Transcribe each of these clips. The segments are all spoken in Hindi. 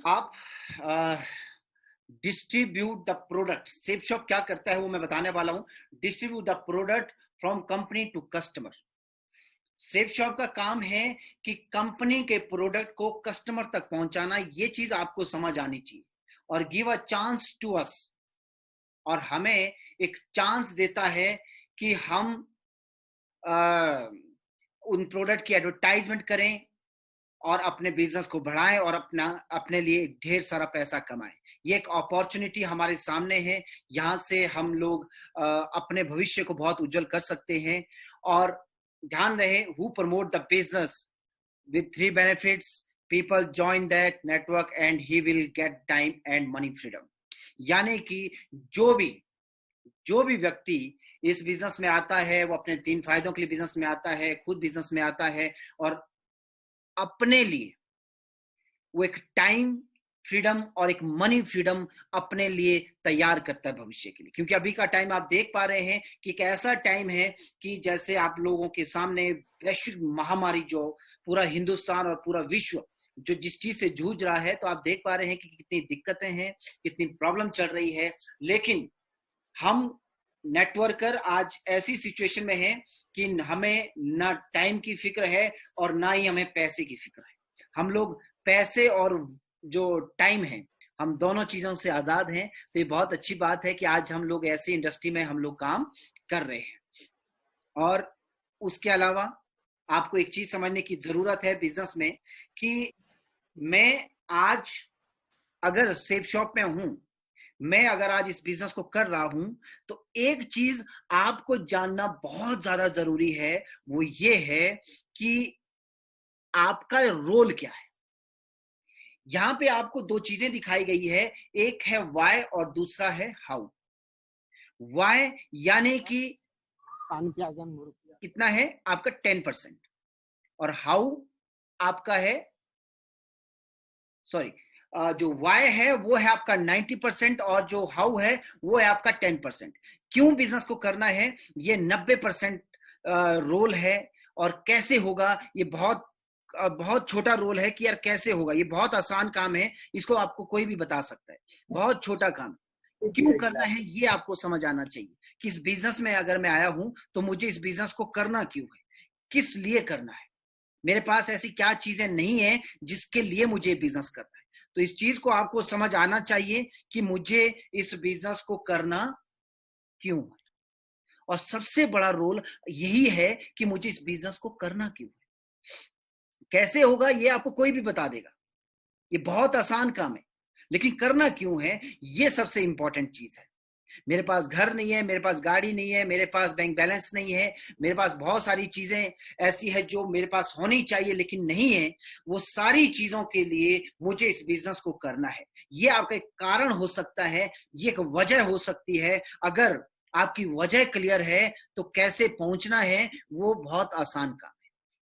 आप distribute the product, Safe Shop क्या करता है वो मैं बताने वाला हूं। Distribute the product from company to customer. Safe Shop का काम है कि कंपनी के प्रोडक्ट को कस्टमर तक पहुंचाना। ये चीज आपको समझ आनी चाहिए। और give a chance to us, और हमें एक चांस देता है कि हम उन प्रोडक्ट की एडवर्टाइजमेंट करें और अपने बिजनेस को बढ़ाएं और अपने लिए ढेर सारा पैसा कमाएं। ये एक अपॉर्चुनिटी हमारे सामने है। यहाँ से हम लोग अपने भविष्य को बहुत उज्जवल कर सकते हैं। और ध्यान रहे, who promote the business with 3 benefits, people join that network and he will get time and money freedom। यानी कि जो भी जो भी व्यक्ति इस बिजनेस में आता है वो अपने 3 फायदों के लिए बिजनेस में आता है, खुद बिजनेस में आता है और अपने लिए वो एक टाइम फ्रीडम और एक मनी फ्रीडम अपने लिए तैयार करता है भविष्य के लिए। क्योंकि अभी का टाइम आप देख पा रहे हैं कि एक ऐसा टाइम है कि जैसे आप लोगों के सामने वैश्विक महामारी जो पूरा हिंदुस्तान और पूरा विश्व जो जिस चीज से जूझ रहा है, तो आप देख पा रहे हैं कि कितनी दिक्कतें हैं, कितनी प्रॉब्लम चल रही है। लेकिन हम नेटवर्कर आज ऐसी सिचुएशन में हैं कि हमें ना टाइम की फिक्र है और ना ही हमें पैसे की फिक्र है। हम लोग पैसे और जो टाइम है, हम दोनों चीजों से आजाद हैं। तो ये बहुत अच्छी बात है कि आज हम लोग ऐसी इंडस्ट्री में हम लोग काम कर रहे हैं। और उसके अलावा आपको एक चीज समझने की जरूरत है बिजनेस में कि मैं आज अगर सेफ शॉप में हूं, मैं अगर आज इस बिजनेस को कर रहा हूं, तो एक चीज आपको जानना बहुत ज्यादा जरूरी है। वो ये है कि आपका रोल क्या है। यहां पे आपको 2 चीजें दिखाई गई है, एक है वाई और दूसरा है हाउ। वाई यानी कि कितना है आपका 10%, और हाउ आपका है, सॉरी, जो वाई है वो है आपका 90% और जो हाउ है वो है आपका 10%। क्यों बिजनेस को करना है, ये 90% रोल है। और कैसे होगा, ये बहुत बहुत छोटा रोल है कि यार कैसे होगा, ये बहुत आसान काम है, इसको आपको कोई भी बता सकता है, बहुत छोटा काम। क्यों करना है ये आपको समझ आना चाहिए कि इस बिजनेस में अगर मैं आया हूं तो मुझे इस बिजनेस को करना क्यों है, किस लिए करना है, मेरे पास ऐसी क्या चीजें नहीं है जिसके लिए मुझे बिजनेस करना है। तो इस चीज को आपको समझ आना चाहिए कि मुझे इस बिजनेस को करना क्यों है। और सबसे बड़ा रोल यही है कि मुझे इस बिजनेस को करना क्यों है। कैसे होगा ये आपको कोई भी बता देगा, ये बहुत आसान काम है, लेकिन करना क्यों है ये सबसे इंपॉर्टेंट चीज है। मेरे पास घर नहीं है, मेरे पास गाड़ी नहीं है, मेरे पास बैंक बैलेंस नहीं है, मेरे पास बहुत सारी चीजें ऐसी है जो मेरे पास होनी चाहिए लेकिन नहीं है। वो सारी चीजों के लिए मुझे इस बिजनेस को करना है। ये आपका एक कारण हो सकता है, ये एक वजह हो सकती है। अगर आपकी वजह क्लियर है तो कैसे पहुंचना है वो बहुत आसान काम है।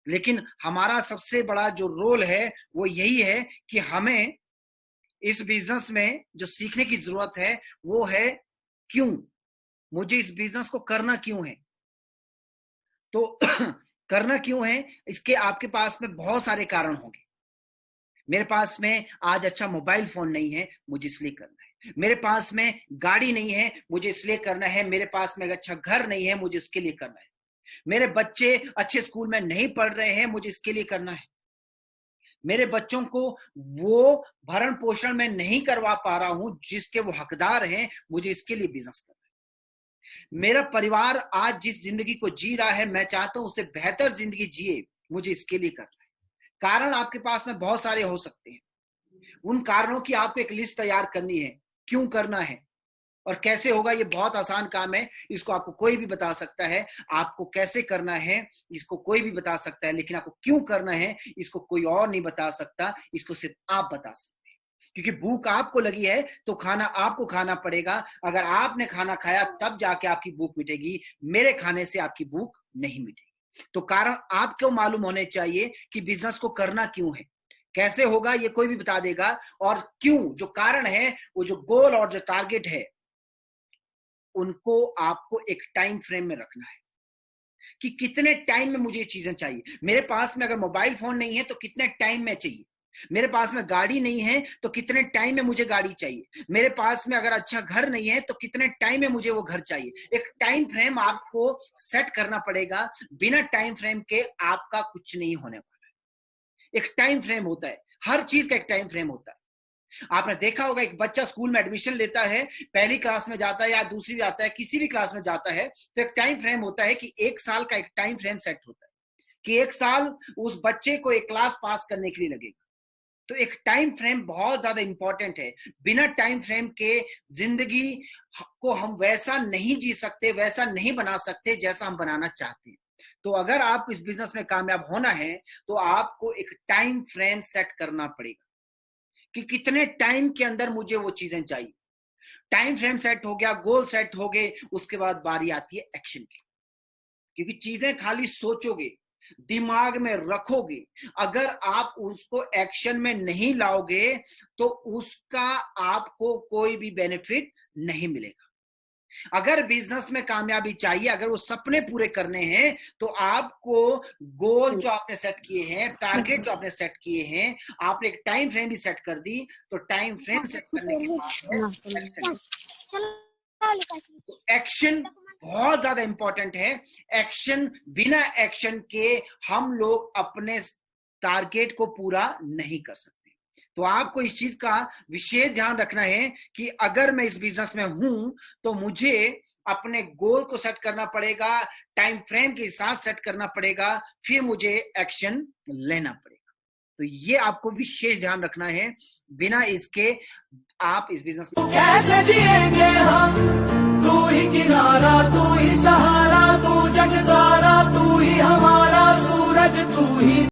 लेकिन हमारा सबसे बड़ा जो रोल है वो यही है कि हमें इस बिजनेस में जो सीखने की जरूरत है वो है क्यों, मुझे इस बिजनेस को करना क्यों है। तो करना क्यों है, इसके आपके पास में बहुत सारे कारण होंगे। मेरे पास में आज अच्छा मोबाइल फोन नहीं है, मुझे इसलिए करना है। मेरे पास में गाड़ी नहीं है, मुझे इसलिए करना है। मेरे पास में अच्छा घर नहीं है, मुझे इसके लिए करना है। मेरे बच्चे अच्छे स्कूल में नहीं पढ़ रहे हैं, मुझे इसके लिए करना है। मेरे बच्चों को वो भरण पोषण में नहीं करवा पा रहा हूं जिसके वो हकदार हैं, मुझे इसके लिए बिजनेस करना है। मेरा परिवार आज जिस जिंदगी को जी रहा है, मैं चाहता हूं उससे बेहतर जिंदगी जिए, मुझे इसके लिए करना है। कारण आपके पास में बहुत सारे हो सकते हैं, उन कारणों की आपको एक लिस्ट तैयार करनी है, क्यों करना है और कैसे होगा। ये बहुत आसान काम है, इसको आपको कोई भी बता सकता है। आपको कैसे करना है इसको कोई भी बता सकता है, लेकिन आपको क्यों करना है इसको कोई और नहीं बता सकता, इसको सिर्फ आप बता सकते हैं। क्योंकि भूख आपको लगी है तो खाना आपको खाना पड़ेगा। अगर आपने खाना खाया तब जाके आपकी भूख मिटेगी, मेरे खाने से आपकी भूख नहीं मिटेगी। तो कारण आपको मालूम होने चाहिए कि बिजनेस को करना क्यों है, कैसे होगा ये कोई भी बता देगा। और क्यों, जो कारण है, वो जो गोल और जो टारगेट है, उनको आपको एक टाइम फ्रेम में रखना है कि कितने टाइम में मुझे ये चीजें चाहिए। मेरे पास में अगर मोबाइल फोन नहीं है तो कितने टाइम में चाहिए, मेरे पास में गाड़ी नहीं है तो कितने टाइम में मुझे गाड़ी चाहिए, मेरे पास में अगर अच्छा घर नहीं है तो कितने टाइम में मुझे वो घर चाहिए। एक टाइम फ्रेम आपको सेट करना पड़ेगा। बिना टाइम फ्रेम के आपका कुछ नहीं होने वाला है। एक टाइम फ्रेम होता है, हर चीज का एक टाइम फ्रेम होता है। आपने देखा होगा एक बच्चा स्कूल में एडमिशन लेता है, पहली क्लास में जाता है या दूसरी भी आता है, किसी भी क्लास में जाता है, तो एक टाइम फ्रेम होता है कि एक साल का एक टाइम फ्रेम सेट होता है कि एक साल उस बच्चे को एक क्लास पास करने के लिए लगेगा। तो एक टाइम फ्रेम बहुत ज्यादा इंपॉर्टेंट है। बिना टाइम फ्रेम के जिंदगी को हम वैसा नहीं जी सकते, वैसा नहीं बना सकते जैसा हम बनाना चाहते हैं। तो अगर आपको इस बिजनेस में कामयाब होना है तो आपको एक टाइम फ्रेम सेट करना पड़ेगा कि कितने टाइम के अंदर मुझे वो चीजें चाहिए। टाइम फ्रेम सेट हो गया, गोल सेट हो गए, उसके बाद बारी आती है एक्शन की। क्योंकि चीजें खाली सोचोगे, दिमाग में रखोगे, अगर आप उसको एक्शन में नहीं लाओगे तो उसका आपको कोई भी बेनिफिट नहीं मिलेगा। अगर बिजनेस में कामयाबी चाहिए, अगर वो सपने पूरे करने हैं, तो आपको गोल जो आपने सेट किए हैं, टारगेट जो आपने सेट किए हैं, आपने एक टाइम फ्रेम भी सेट कर दी, तो टाइम फ्रेम सेट करने के बाद एक्शन बहुत ज्यादा इंपॉर्टेंट है। एक्शन, बिना एक्शन के हम लोग अपने टारगेट को पूरा नहीं कर सकते। तो आपको इस चीज का विशेष ध्यान रखना है कि अगर मैं इस बिजनेस में हूं तो मुझे अपने गोल को सेट करना पड़ेगा, टाइम फ्रेम के साथ सेट करना पड़ेगा, फिर मुझे एक्शन लेना पड़ेगा। तो ये आपको विशेष ध्यान रखना है। बिना इसके आप इस बिजनेस में कैसे जिएंगे हम, तू ही किनारा, तू ही सहारा, तू जग सारा, तू ही हमारा सूरज, तू ही